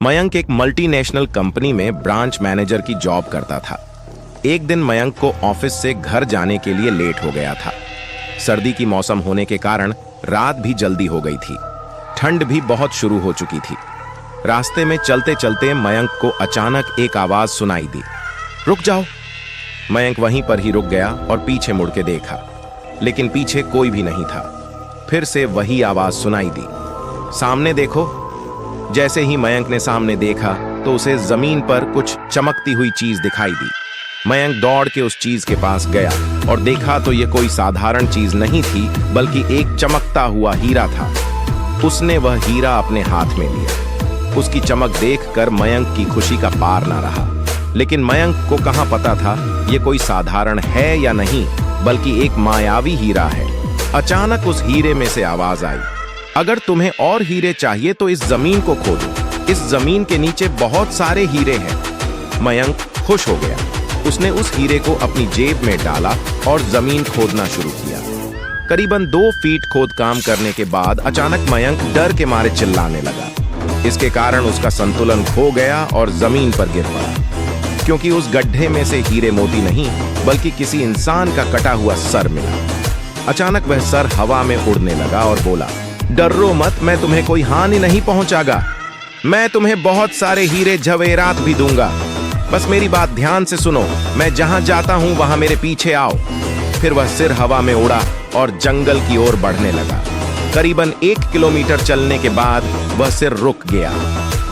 मयंक एक multinational company में branch manager की जॉब करता था। एक दिन मयंक को ऑफिस से घर जाने के लिए लेट हो गया था। सर्दी की मौसम होने के कारण रात भी जल्दी हो गई थी। ठंड भी बहुत शुरू हो चुकी थी। रास्ते में चलते चलते मयंक को अचानक एक आवाज सुनाई दी, रुक जाओ। मयंक वहीं पर ही रुक गया और पीछे मुड़ के देखा, लेकिन पीछे कोई भी नहीं था। फिर से वही आवाज सुनाई दी, सामने देखो। जैसे ही मयंक ने सामने देखा तो उसे जमीन पर कुछ चमकती हुई चीज दिखाई दी। मयंक दौड़ के उस चीज के पास गया और देखा तो ये कोई साधारण चीज नहीं थी, बल्कि एक चमकता हुआ हीरा था। उसने वह हीरा अपने हाथ में लिया। उसकी चमक देखकर मयंक की खुशी का पार ना रहा। लेकिन मयंक को कहां पता था ये कोई साधारण है या नहीं, बल्कि एक मायावी हीरा है। अचानक उस हीरे में से आवाज आई, अगर तुम्हें और हीरे चाहिए तो इस जमीन को खोदो। इस जमीन के नीचे बहुत सारे हीरे हैं। मयंक खुश हो गया। उसने उस हीरे को अपनी जेब में डाला और जमीन खोदना शुरू किया। करीबन 2 फीट खोद काम करने के बाद अचानक मयंक डर के मारे चिल्लाने लगा। इसके कारण उसका संतुलन खो गया और जमीन पर गिर पड़ा, क्योंकि उस गड्ढे में से हीरे मोती नहीं, बल्कि किसी इंसान का कटा हुआ सर मिला। अचानक वह सर हवा में उड़ने लगा और बोला, डरो मत, मैं तुम्हें कोई हानि नहीं पहुंचागा। मैं तुम्हें बहुत सारे हीरे जवेरात भी दूंगा। बस मेरी बात ध्यान से सुनो, मैं जहां जाता हूं वहां मेरे पीछे आओ। फिर वह सिर हवा में उड़ा और जंगल की ओर बढ़ने लगा। करीबन 1 किलोमीटर चलने के बाद वह सिर रुक गया।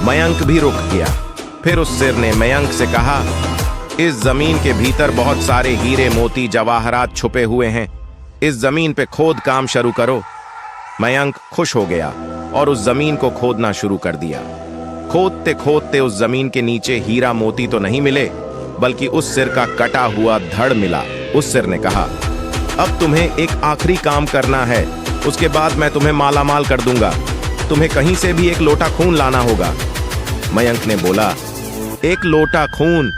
मयंक भी रुक गया। फिर उस सिर ने मयंक से कहा, इस जमीन के भीतर बहुत सारे हीरे मोती जवाहरात छुपे हुए हैं। इस जमीन पे खोद काम शुरू करो। मयंक खुश हो गया और उस जमीन को खोदना शुरू कर दिया। खोदते खोदते उस जमीन के नीचे हीरा मोती तो नहीं मिले, बल्कि उस सिर का कटा हुआ धड़ मिला। उस सिर ने कहा, अब तुम्हें एक आखिरी काम करना है, उसके बाद मैं तुम्हें मालामाल कर दूंगा। तुम्हें कहीं से भी एक लोटा खून लाना होगा। मयंक ने बोला, एक लोटा खून?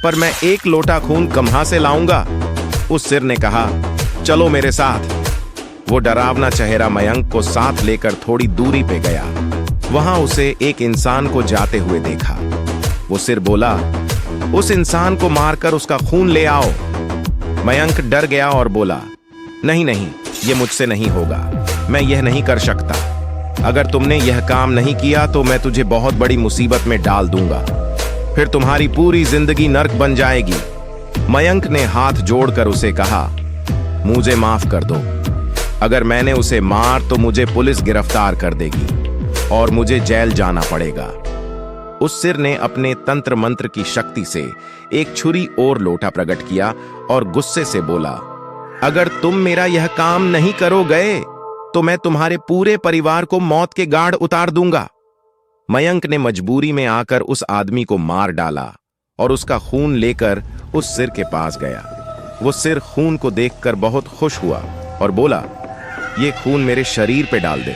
पर मैं एक लोटा खून कहां से लाऊंगा? उस सिर ने कहा, चलो मेरे साथ। वो डरावना चेहरा मयंक को साथ लेकर थोड़ी दूरी पे गया। वहां उसे एक इंसान को जाते हुए देखा। वो सिर बोला, उस इंसान को मारकर उसका खून ले आओ। मयंक डर गया और बोला, नहीं नहीं, ये मुझसे नहीं होगा। मैं यह नहीं कर सकता। अगर तुमने यह काम नहीं किया तो मैं तुझे बहुत बड़ी मुसीबत में डाल दूंगा। फिर तुम्हारी पूरी जिंदगी नर्क बन जाएगी। मयंक ने हाथ जोड़कर उसे कहा, मुझे माफ कर दो। अगर मैंने उसे मार तो मुझे पुलिस गिरफ्तार कर देगी और मुझे जेल जाना पड़ेगा। उस सिर ने अपने तंत्र मंत्र की शक्ति से एक छुरी और लोटा प्रकट किया और गुस्से से बोला, अगर तुम मेरा यह काम नहीं करोगे तो मैं तुम्हारे पूरे परिवार को मौत के गाढ़ उतार दूंगा। मयंक ने मजबूरी में आकर उस आदमी को मार डाला और उसका खून लेकर उस सिर के पास गया। वो सिर खून को देखकर बहुत खुश हुआ और बोला, ये खून मेरे शरीर पे डाल दे।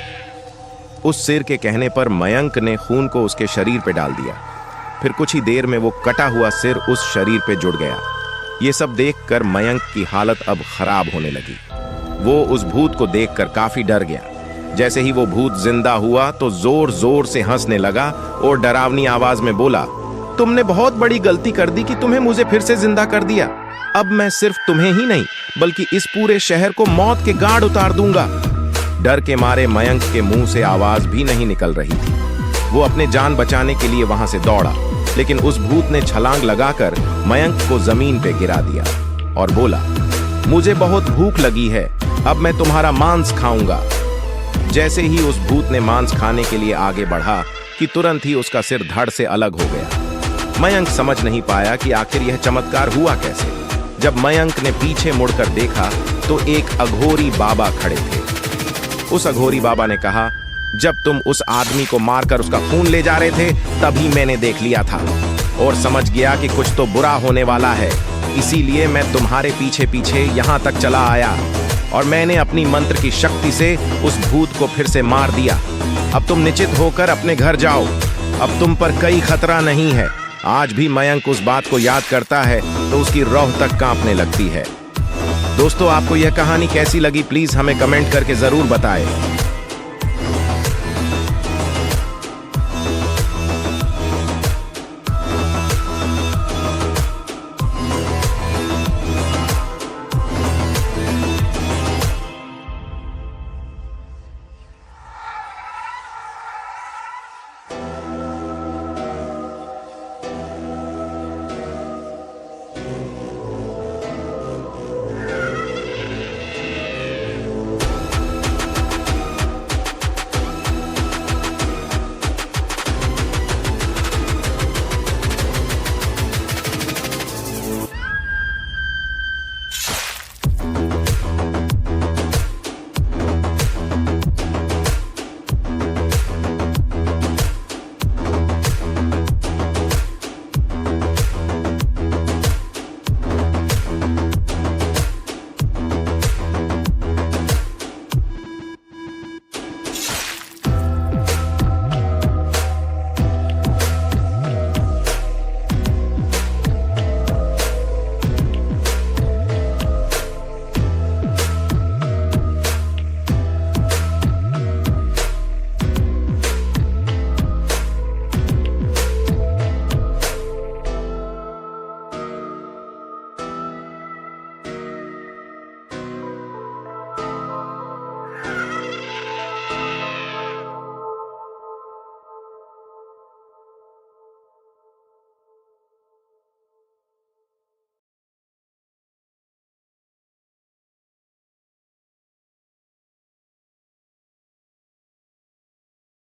उस सिर के कहने पर मयंक ने खून को उसके शरीर पे डाल दिया। फिर कुछ ही देर में वो कटा हुआ सिर उस शरीर पे जुड़ गया। ये सब देखकर मयंक की हालत अब खराब होने लगी। वो उस भूत को देखकर काफी डर गया। जैसे ही वो भूत जिंदा हुआ तो जोर जोर से हंसने लगा और डरावनी आवाज में बोला, तुमने बहुत बड़ी गलती कर दी कि तुम्हें मुझे फिर से जिंदा कर दिया। अब मैं सिर्फ तुम्हें ही नहीं, बल्कि इस पूरे शहर को मौत के गाढ़ उतार दूंगा। डर के मारे मयंक के मुंह से आवाज भी नहीं निकल रही थी। वो अपने जान बचाने के लिए वहां से दौड़ा, लेकिन उस भूत ने छलांग लगाकर मयंक को जमीन पे गिरा दिया और बोला, मुझे बहुत भूख लगी है, अब मैं तुम्हारा मांस खाऊंगा। जैसे ही उस भूत ने मांस खाने के लिए आगे बढ़ा कि तुरंत ही उसका सिर धड़ से अलग हो गया। मयंक समझ नहीं पाया कि आखिर यह चमत्कार हुआ कैसे। जब मयंक ने पीछे मुड़कर देखा तो एक अघोरी बाबा खड़े थे। उस अघोरी बाबा ने कहा, जब तुम उस आदमी को मारकर उसका खून ले जा रहे थे तभी मैंने देख लिया था और समझ गया कि कुछ तो बुरा होने वाला है। इसीलिए मैं तुम्हारे पीछे पीछे यहां तक चला आया और मैंने अपनी मंत्र की शक्ति से उस भूत को फिर से मार दिया। अब तुम निश्चित होकर अपने घर जाओ। अब तुम पर कोई खतरा नहीं है। आज भी मयंक उस बात को याद करता है तो उसकी रूह तक कांपने लगती है। दोस्तों, आपको यह कहानी कैसी लगी प्लीज हमें कमेंट करके जरूर बताएं।